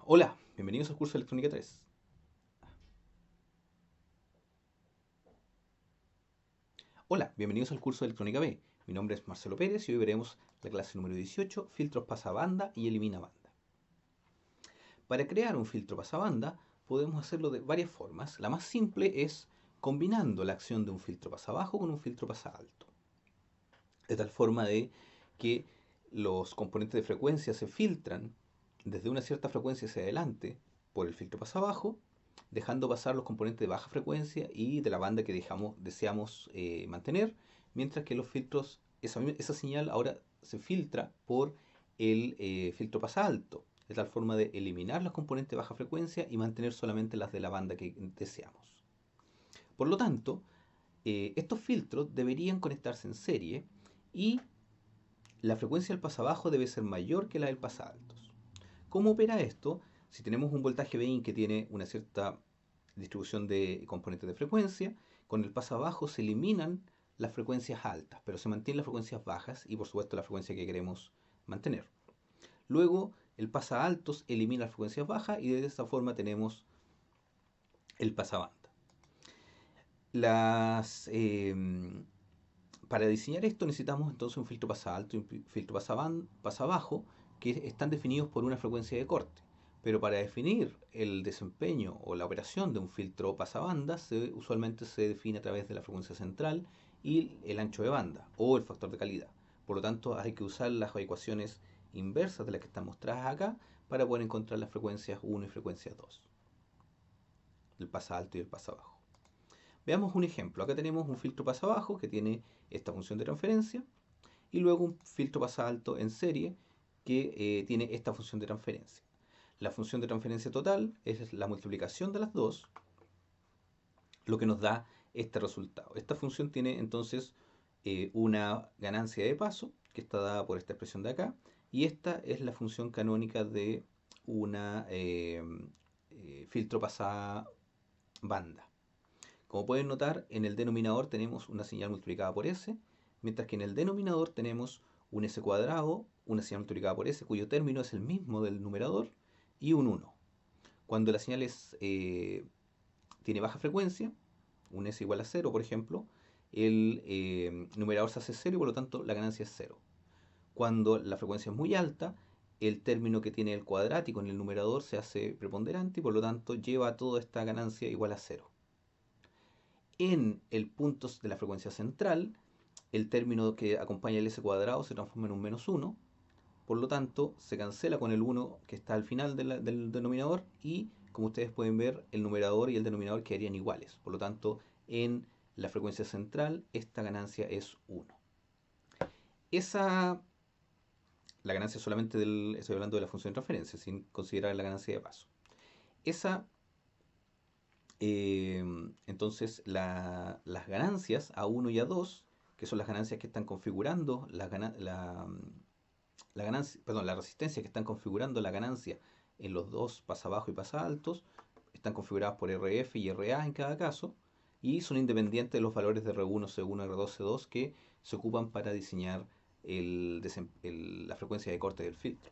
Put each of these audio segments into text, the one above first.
Hola, bienvenidos al curso de Electrónica 3. Hola, bienvenidos al curso de Electrónica B. Mi nombre es Marcelo Pérez y hoy veremos la clase número 18, filtros pasabanda y elimina banda. Para crear un filtro pasabanda podemos hacerlo de varias formas. La más simple es combinando la acción de un filtro pasabajo con un filtro pasalto. De tal forma de que los componentes de frecuencia se filtran desde una cierta frecuencia hacia adelante por el filtro pasabajo, dejando pasar los componentes de baja frecuencia y de la banda que deseamos mantener, mientras que los filtros, esa señal ahora se filtra por el filtro pasalto, de tal forma de eliminar los componentes de baja frecuencia y mantener solamente las de la banda que deseamos. Por lo tanto, estos filtros deberían conectarse en serie y la frecuencia del pasabajo debe ser mayor que la del pasaltos. ¿Cómo opera esto? Si tenemos un voltaje Bin que tiene una cierta distribución de componentes de frecuencia, con el pasabajo se eliminan las frecuencias altas, pero se mantienen las frecuencias bajas y por supuesto la frecuencia que queremos mantener. Luego el pasaaltos elimina las frecuencias bajas y de esta forma tenemos el pasabanda. Las, para diseñar esto necesitamos entonces un filtro pasalto y un filtro pasabajo que están definidos por una frecuencia de corte. Pero para definir el desempeño o la operación de un filtro pasabanda usualmente se define a través de la frecuencia central y el ancho de banda o el factor de calidad. Por lo tanto hay que usar las ecuaciones inversas de las que están mostradas acá para poder encontrar las frecuencias 1 y frecuencias 2, el pasa alto y el pasa bajo. Veamos un ejemplo. Acá tenemos un filtro pasa bajo que tiene esta función de transferencia y luego un filtro pasa alto en serie que tiene esta función de transferencia. La función de transferencia total es la multiplicación de las dos, lo que nos da este resultado. Esta función tiene entonces una ganancia de paso que está dada por esta expresión de acá y esta es la función canónica de una filtro pasa banda. Como pueden notar, en el denominador tenemos una señal multiplicada por s, mientras que en el denominador tenemos un s cuadrado, una señal multiplicada por s, cuyo término es el mismo del numerador, y un 1. Cuando la señal tiene baja frecuencia, un s igual a 0, por ejemplo, el numerador se hace 0 y por lo tanto la ganancia es 0. Cuando la frecuencia es muy alta, el término que tiene el cuadrático en el numerador se hace preponderante y por lo tanto lleva toda esta ganancia igual a 0. En el punto de la frecuencia central, el término que acompaña el s cuadrado se transforma en un menos 1, por lo tanto se cancela con el 1 que está al final del denominador y como ustedes pueden ver el numerador y el denominador quedarían iguales, por lo tanto en la frecuencia central esta ganancia es 1. Esa, la ganancia solamente estoy hablando de la función de transferencia sin considerar la ganancia de paso. Esa eh, entonces las ganancias A1 y A2, que son las ganancias que están configurando la ganancia, perdón, la resistencia que están configurando la ganancia en los dos pasabajo y pasaltos, están configuradas por RF y RA en cada caso, y son independientes de los valores de R1, C1, R2, C2 que se ocupan para diseñar la frecuencia de corte del filtro.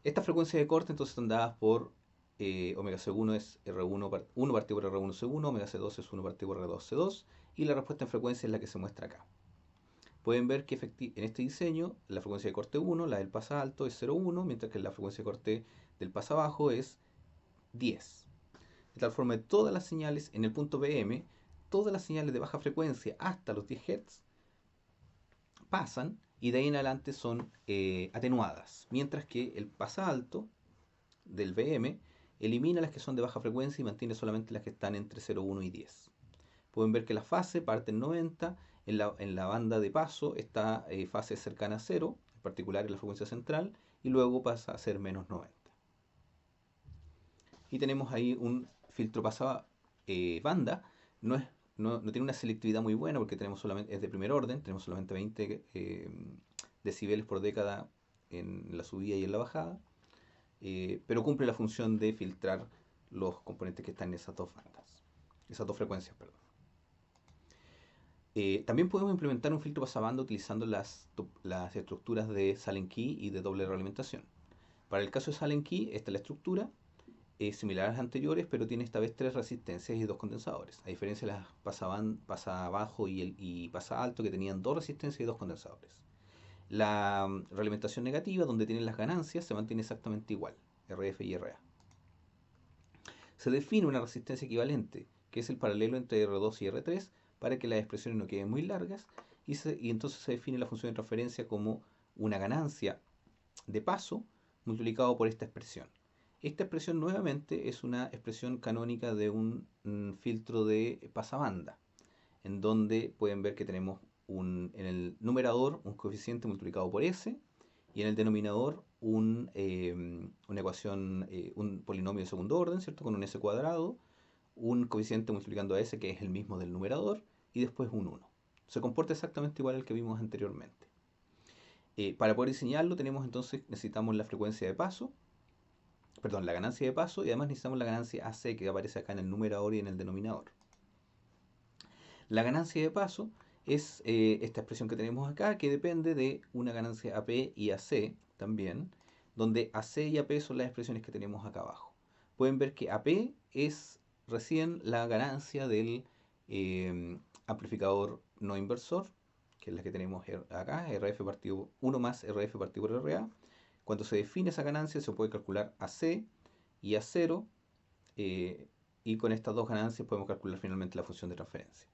Estas frecuencias de corte entonces están dadas por omega C1 es R1 1 partido por R1 C1, omega C2 es 1 partido por R2 C2 y la respuesta en frecuencia es la que se muestra acá. Pueden ver que en este diseño la frecuencia de corte 1, la del pasa alto es 0,1, mientras que la frecuencia de corte del pasa bajo es 10. De tal forma que todas las señales en el punto PM, todas las señales de baja frecuencia hasta los 10 Hz pasan y de ahí en adelante son atenuadas, mientras que el pasa alto del VM elimina las que son de baja frecuencia y mantiene solamente las que están entre 0,1 y 10. Pueden ver que la fase parte en 90, en la banda de paso está fase cercana a 0, en particular en la frecuencia central, y luego pasa a ser menos 90. Y tenemos ahí un filtro pasada banda, no, no tiene una selectividad muy buena porque tenemos solamente, es de primer orden, tenemos solamente 20 decibeles por década en la subida y en la bajada, pero cumple la función de filtrar los componentes que están en esas dos bandas, esas dos frecuencias, perdón. También podemos implementar un filtro pasabanda utilizando las estructuras de Sallen-Key y de doble realimentación. Para el caso de Sallen Key, esta es la estructura, es similar a las anteriores, pero tiene esta vez tres resistencias y dos condensadores, a diferencia de las pasa abajo y pasa alto, que tenían dos resistencias y dos condensadores. La realimentación negativa, donde tienen las ganancias, se mantiene exactamente igual, RF y RA. Se define una resistencia equivalente, que es el paralelo entre R2 y R3, para que las expresiones no queden muy largas, y entonces se define la función de transferencia como una ganancia de paso multiplicado por esta expresión. Esta expresión nuevamente es una expresión canónica de un filtro de pasabanda, en donde pueden ver que tenemos en el numerador un coeficiente multiplicado por s y en el denominador una ecuación, un polinomio de segundo orden, ¿cierto? Con un s cuadrado, un coeficiente multiplicando a s que es el mismo del numerador y después un 1. Se comporta exactamente igual al que vimos anteriormente. Para poder diseñarlo necesitamos la frecuencia de paso, perdón, la ganancia de paso, y además necesitamos la ganancia AC que aparece acá en el numerador y en el denominador. La ganancia de paso es esta expresión que tenemos acá, que depende de una ganancia AP y AC también, donde AC y AP son las expresiones que tenemos acá abajo. Pueden ver que AP es recién la ganancia del amplificador no inversor, que es la que tenemos acá, RF partido 1 más RF partido por RA. Cuando se define esa ganancia se puede calcular AC y A0, y con estas dos ganancias podemos calcular finalmente la función de transferencia.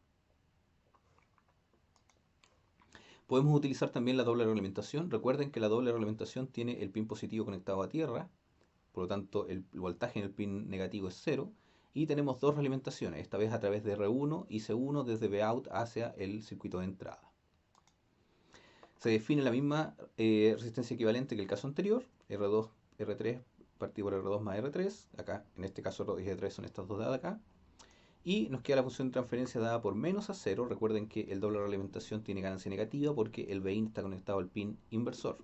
Podemos utilizar también la doble realimentación. Recuerden que la doble realimentación tiene el pin positivo conectado a tierra, por lo tanto el voltaje en el pin negativo es 0. Y tenemos dos realimentaciones, esta vez a través de R1 y C1 desde Vout hacia el circuito de entrada. Se define la misma resistencia equivalente que el caso anterior, R2, R3 partido por R2 más R3. Acá, en este caso R2 y R3 son estas dos de acá. Y nos queda la función de transferencia dada por menos a 0. Recuerden que el doble realimentación tiene ganancia negativa porque el Bin está conectado al pin inversor.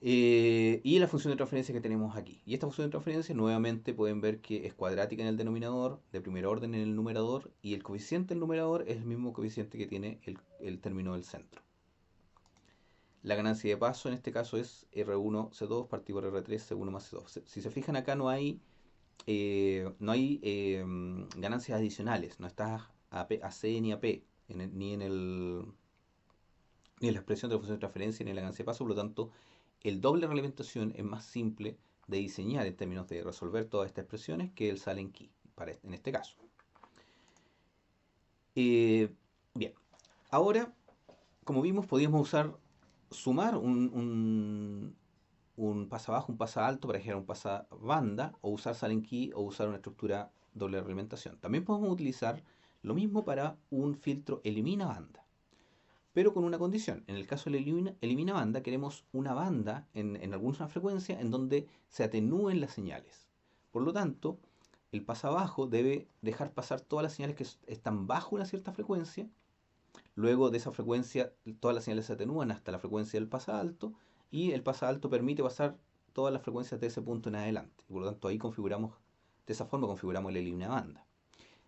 Y la función de transferencia que tenemos aquí. Y esta función de transferencia nuevamente pueden ver que es cuadrática en el denominador, de primer orden en el numerador, y el coeficiente del numerador es el mismo coeficiente que tiene el término del centro. La ganancia de paso en este caso es R1 C2 partido por R3 C1 más C2. Si se fijan acá no hay ganancias adicionales, no está AC ni AP, ni en la expresión de la función de transferencia ni en la ganancia de paso, por lo tanto, el doble realimentación es más simple de diseñar en términos de resolver todas estas expresiones que el Sallen Key, en este caso. Bien, ahora, como vimos, podíamos sumar un pasa bajo, un pasa alto para generar un pasa banda, o usar Sallen Key o usar una estructura doble realimentación. También podemos utilizar lo mismo para un filtro elimina banda, pero con una condición. En el caso del elimina banda, queremos una banda en alguna frecuencia en donde se atenúen las señales. Por lo tanto, el pasa bajo debe dejar pasar todas las señales que están bajo una cierta frecuencia. Luego de esa frecuencia, todas las señales se atenúan hasta la frecuencia del pasa alto, y el pasa alto permite pasar todas las frecuencias de ese punto en adelante. Por lo tanto, de esa forma configuramos el elimina banda.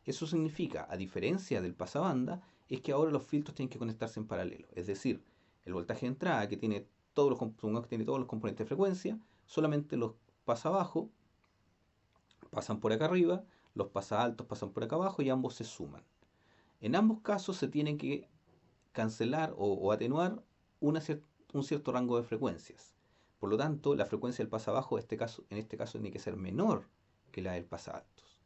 Eso significa, a diferencia del pasabanda, es que ahora los filtros tienen que conectarse en paralelo. Es decir, el voltaje de entrada, que tiene todos los componentes de frecuencia, solamente los pasa abajo pasan por acá arriba, los pasa altos pasan por acá abajo y ambos se suman. En ambos casos se tienen que cancelar o atenuar un cierto rango de frecuencias. Por lo tanto, la frecuencia del pasa bajo en este caso tiene que ser menor que la del pasa altos.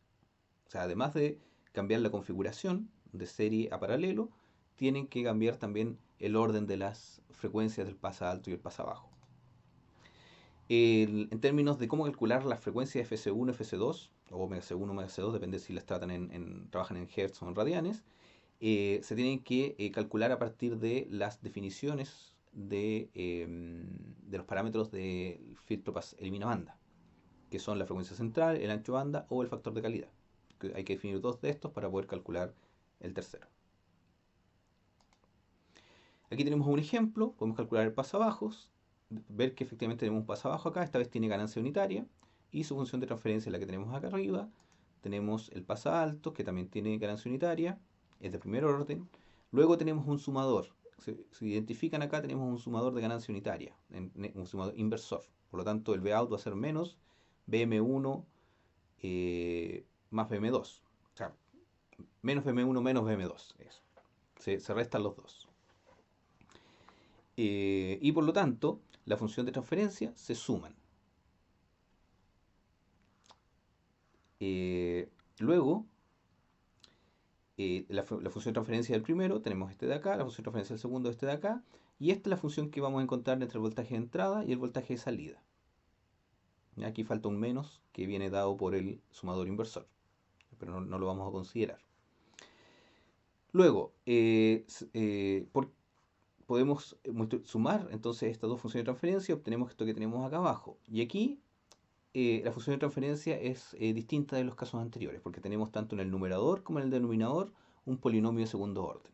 O sea, además de cambiar la configuración de serie a paralelo, tienen que cambiar también el orden de las frecuencias del pasa alto y el pasa bajo. En términos de cómo calcular las frecuencias FC1, FC2 o omega C1, omega C2, depende si las trabajan en Hertz o en radianes, se tienen que calcular a partir de las definiciones de los parámetros del filtro elimina banda, que son la frecuencia central, el ancho banda o el factor de calidad. Hay que definir dos de estos para poder calcular el tercero. Aquí tenemos un ejemplo, podemos calcular el pasabajos, ver que efectivamente tenemos un pasabajo acá, esta vez tiene ganancia unitaria, y su función de transferencia es la que tenemos acá arriba. Tenemos el pasa alto, que también tiene ganancia unitaria, es de primer orden. Luego tenemos un sumador. Se identifican acá, tenemos un sumador de ganancia unitaria, un sumador inversor. Por lo tanto, el Vout va a ser menos BM1 más BM2. O sea, menos BM1 menos BM2. Eso. Se restan los dos. Y por lo tanto, la función de transferencia se suman. Luego, la función de transferencia del primero, tenemos este de acá, la función de transferencia del segundo, este de acá, y esta es la función que vamos a encontrar entre el voltaje de entrada y el voltaje de salida. Aquí falta un menos que viene dado por el sumador inversor, pero no lo vamos a considerar. Luego, podemos sumar entonces estas dos funciones de transferencia, obtenemos esto que tenemos acá abajo. Y aquí la función de transferencia es distinta de los casos anteriores, porque tenemos tanto en el numerador como en el denominador un polinomio de segundo orden.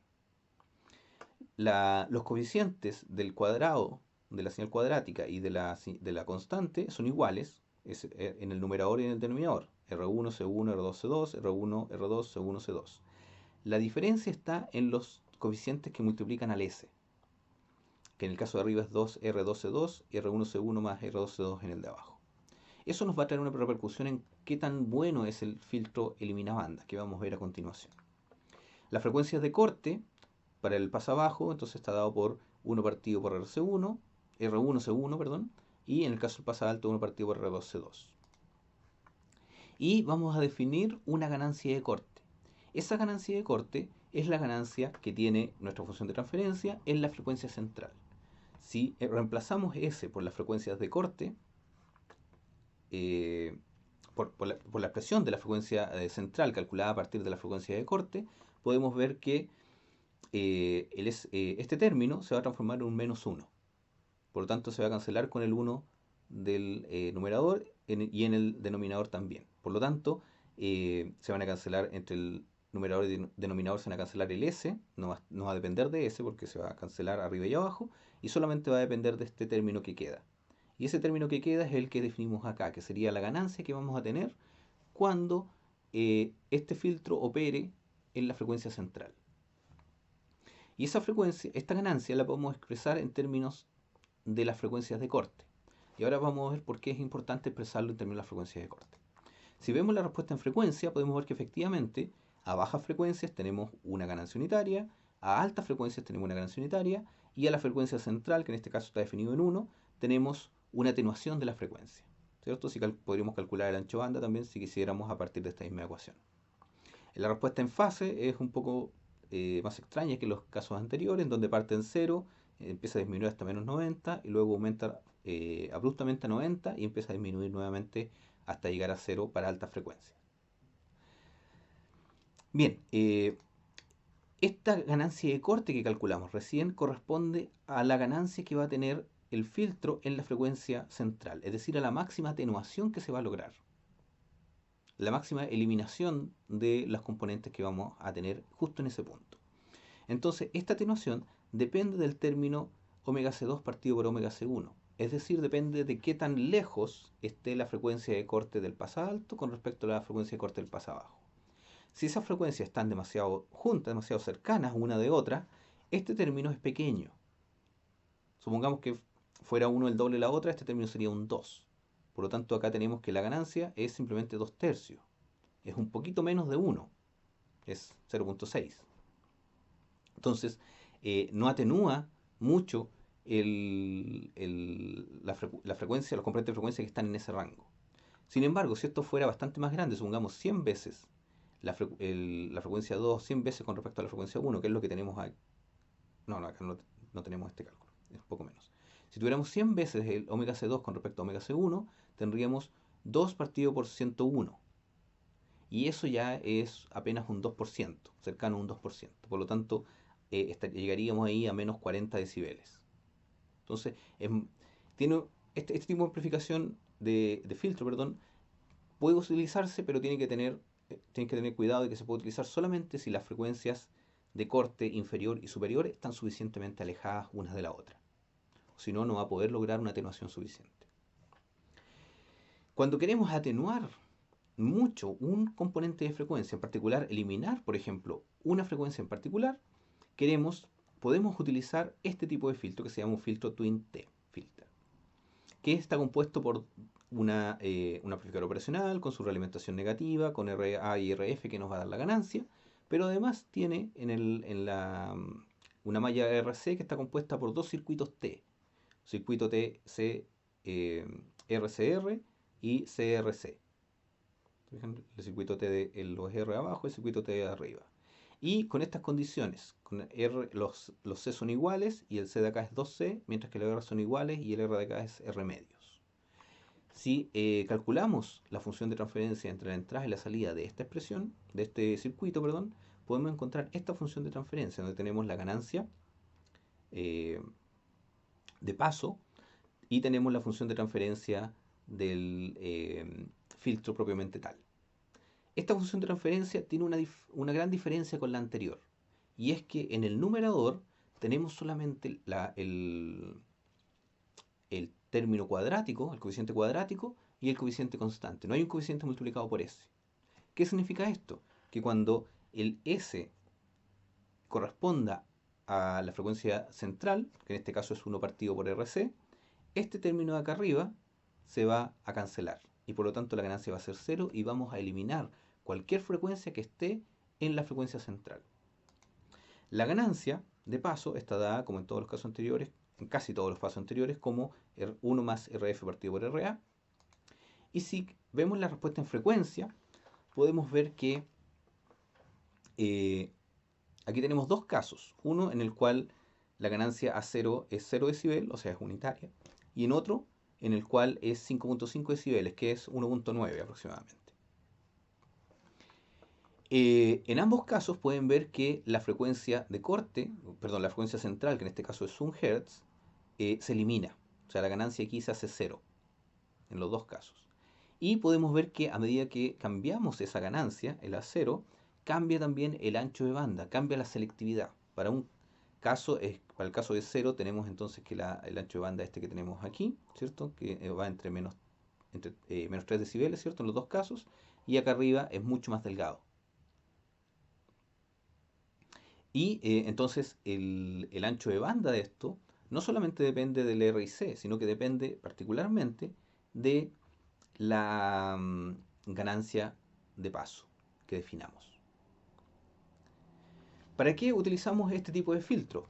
Los coeficientes del cuadrado, de la señal cuadrática y de la constante son iguales en el numerador y en el denominador. R1, C1, R2, C2, R1, R2, C1, C2. La diferencia está en los coeficientes que multiplican al S, que en el caso de arriba es 2R2C2 y R1C1 más R2C2 en el de abajo. Eso nos va a traer una repercusión en qué tan bueno es el filtro elimina-bandas, que vamos a ver a continuación. Las frecuencias de corte para el pasabajo, entonces está dado por 1 partido por R1C1, perdón, y en el caso del pasalto 1 partido por R2C2. Y vamos a definir una ganancia de corte. Esa ganancia de corte es la ganancia que tiene nuestra función de transferencia en la frecuencia central. Si reemplazamos S por las frecuencias de corte, por la expresión de la frecuencia central calculada a partir de la frecuencia de corte, podemos ver que este término se va a transformar en un menos 1. Por lo tanto, se va a cancelar con el 1 del numerador y en el denominador también. Por lo tanto, se van a cancelar entre el numerador y el denominador, se van a cancelar el S, no va a depender de S porque se va a cancelar arriba y abajo, y solamente va a depender de este término que queda. Y ese término que queda es el que definimos acá, que sería la ganancia que vamos a tener cuando este filtro opere en la frecuencia central. Y esa frecuencia, esta ganancia la podemos expresar en términos de las frecuencias de corte. Y ahora vamos a ver por qué es importante expresarlo en términos de las frecuencias de corte. Si vemos la respuesta en frecuencia, podemos ver que efectivamente a bajas frecuencias tenemos una ganancia unitaria, a altas frecuencias tenemos una ganancia unitaria, y a la frecuencia central, que en este caso está definido en 1, tenemos una atenuación de la frecuencia. ¿Cierto? Si podríamos calcular el ancho banda también si quisiéramos a partir de esta misma ecuación. La respuesta en fase es un poco más extraña que los casos anteriores, en donde parte en 0, empieza a disminuir hasta menos 90 y luego aumenta abruptamente a 90 y empieza a disminuir nuevamente hasta llegar a 0 para alta frecuencia. Bien, esta ganancia de corte que calculamos recién corresponde a la ganancia que va a tener el filtro en la frecuencia central, es decir, a la máxima atenuación que se va a lograr, la máxima eliminación de los componentes que vamos a tener justo en ese punto. Entonces, esta atenuación depende del término omega C2 partido por omega C1, es decir, depende de qué tan lejos esté la frecuencia de corte del pasalto con respecto a la frecuencia de corte del pasabajo. Si esas frecuencias están demasiado juntas, demasiado cercanas una de otra, este término es pequeño. Supongamos que fuera uno el doble de la otra, este término sería un 2. Por lo tanto, acá tenemos que la ganancia es simplemente 2 tercios. Es un poquito menos de 1. Es 0.6. Entonces, no atenúa mucho la frecuencia, los componentes de frecuencia que están en ese rango. Sin embargo, si esto fuera bastante más grande, supongamos 100 veces la frecuencia 2, 100 veces con respecto a la frecuencia 1, que es lo que tenemos aquí. No, acá no tenemos este cálculo, es un poco menos. Si tuviéramos 100 veces el omega C2 con respecto a omega C1, tendríamos 2 partido por 101. Y eso ya es apenas un 2%, cercano a un 2%. Por lo tanto, llegaríamos ahí a menos 40 decibeles. Entonces, tiene este tipo de amplificación de filtro, perdón, puede utilizarse, pero tiene que tener cuidado de que se puede utilizar solamente si las frecuencias de corte inferior y superior están suficientemente alejadas unas de la otra. Si no, no va a poder lograr una atenuación suficiente. Cuando queremos atenuar mucho un componente de frecuencia, en particular eliminar, por ejemplo, una frecuencia en particular, podemos utilizar este tipo de filtro que se llama un filtro Twin T filter, que está compuesto por un amplificador operacional con su realimentación negativa, con RA y RF que nos va a dar la ganancia, pero además tiene una malla RC que está compuesta por dos circuitos T, circuito T RCR y CRC. El circuito T de los R abajo, el circuito T de arriba. Y con estas condiciones, los C son iguales y el C de acá es 2C, mientras que los R son iguales y el R de acá es R medios. Si calculamos la función de transferencia entre la entrada y la salida de esta expresión, de este circuito, perdón, podemos encontrar esta función de transferencia, donde tenemos la ganancia de paso y tenemos la función de transferencia del filtro propiamente tal. Esta función de transferencia tiene una gran diferencia con la anterior, y es que en el numerador tenemos solamente el término cuadrático, el coeficiente cuadrático y el coeficiente constante. No hay un coeficiente multiplicado por S. ¿Qué significa esto? Que cuando el S corresponda a la frecuencia central, que en este caso es 1 partido por RC, este término de acá arriba se va a cancelar y por lo tanto la ganancia va a ser 0 y vamos a eliminar cualquier frecuencia que esté en la frecuencia central. La ganancia de paso está dada, como en todos los casos anteriores, en casi todos los pasos anteriores, como 1 más RF partido por RA. Y si vemos la respuesta en frecuencia, podemos ver que aquí tenemos dos casos. Uno en el cual la ganancia a 0 es 0 decibel, o sea, es unitaria. Y en otro en el cual es 5.5 decibeles, que es 1.9 aproximadamente. En ambos casos pueden ver que la frecuencia de corte, perdón, la frecuencia central, que en este caso es 1 Hz, se elimina. O sea, la ganancia aquí se hace 0 en los dos casos. Y podemos ver que a medida que cambiamos esa ganancia, el A0, cambia también el ancho de banda, cambia la selectividad. Para el caso de 0 tenemos entonces que el ancho de banda este que tenemos aquí, ¿cierto? Que va entre menos 3 decibeles, ¿cierto? En los dos casos. Y acá arriba es mucho más delgado. Y entonces el ancho de banda de esto no solamente depende del R y C, sino que depende particularmente de la ganancia de paso que definamos. ¿Para qué utilizamos este tipo de filtro?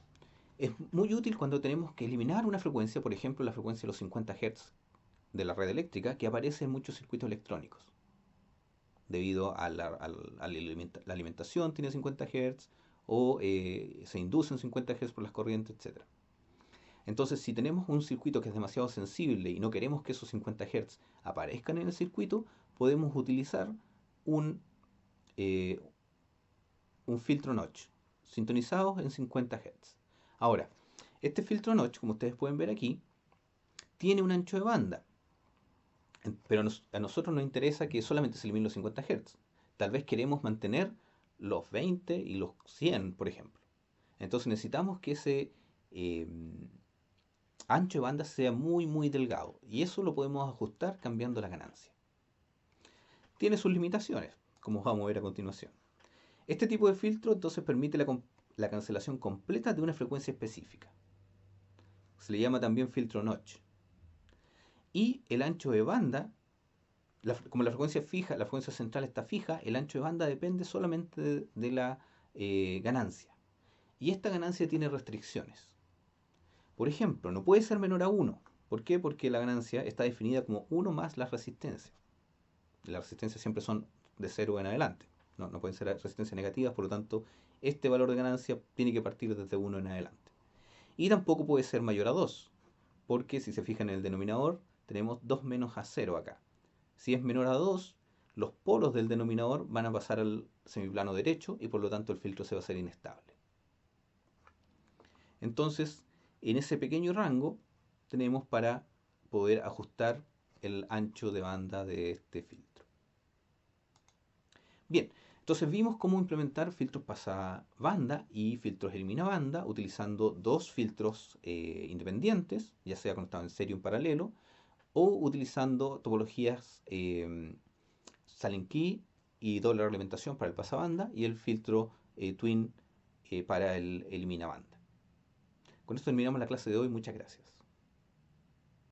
Es muy útil cuando tenemos que eliminar una frecuencia, por ejemplo la frecuencia de los 50 Hz de la red eléctrica, que aparece en muchos circuitos electrónicos, debido a la alimentación tiene 50 Hz, o se inducen 50 Hz por las corrientes, etc. Entonces, si tenemos un circuito que es demasiado sensible y no queremos que esos 50 Hz aparezcan en el circuito, podemos utilizar eh, un filtro notch, sintonizado en 50 Hz. Ahora, este filtro notch, como ustedes pueden ver aquí, tiene un ancho de banda, pero a nosotros nos interesa que solamente se eliminen los 50 Hz. Tal vez queremos mantener los 20 y los 100, por ejemplo. Entonces necesitamos que ese ancho de banda sea muy muy delgado, y eso lo podemos ajustar cambiando la ganancia. Tiene sus limitaciones, como vamos a ver a continuación. Este tipo de filtro entonces permite la cancelación completa de una frecuencia específica. Se le llama también filtro notch. Y el ancho de banda, como la frecuencia fija, la frecuencia central está fija, el ancho de banda depende solamente de la ganancia. Y esta ganancia tiene restricciones. Por ejemplo, no puede ser menor a 1. ¿Por qué? Porque la ganancia está definida como 1 más las resistencias. Las resistencias siempre son de 0 en adelante. No pueden ser resistencias negativas, por lo tanto, este valor de ganancia tiene que partir desde 1 en adelante. Y tampoco puede ser mayor a 2, porque si se fijan en el denominador, tenemos 2 menos A0 acá. Si es menor a 2, los polos del denominador van a pasar al semiplano derecho y por lo tanto el filtro se va a hacer inestable. Entonces, en ese pequeño rango tenemos para poder ajustar el ancho de banda de este filtro. Bien, entonces vimos cómo implementar filtros pasabanda y filtros eliminabanda utilizando dos filtros independientes, ya sea conectados en serie o en paralelo, o utilizando topologías silent key y doble realimentación para el pasabanda y el filtro twin para el eliminabanda. Con esto terminamos la clase de hoy. Muchas gracias.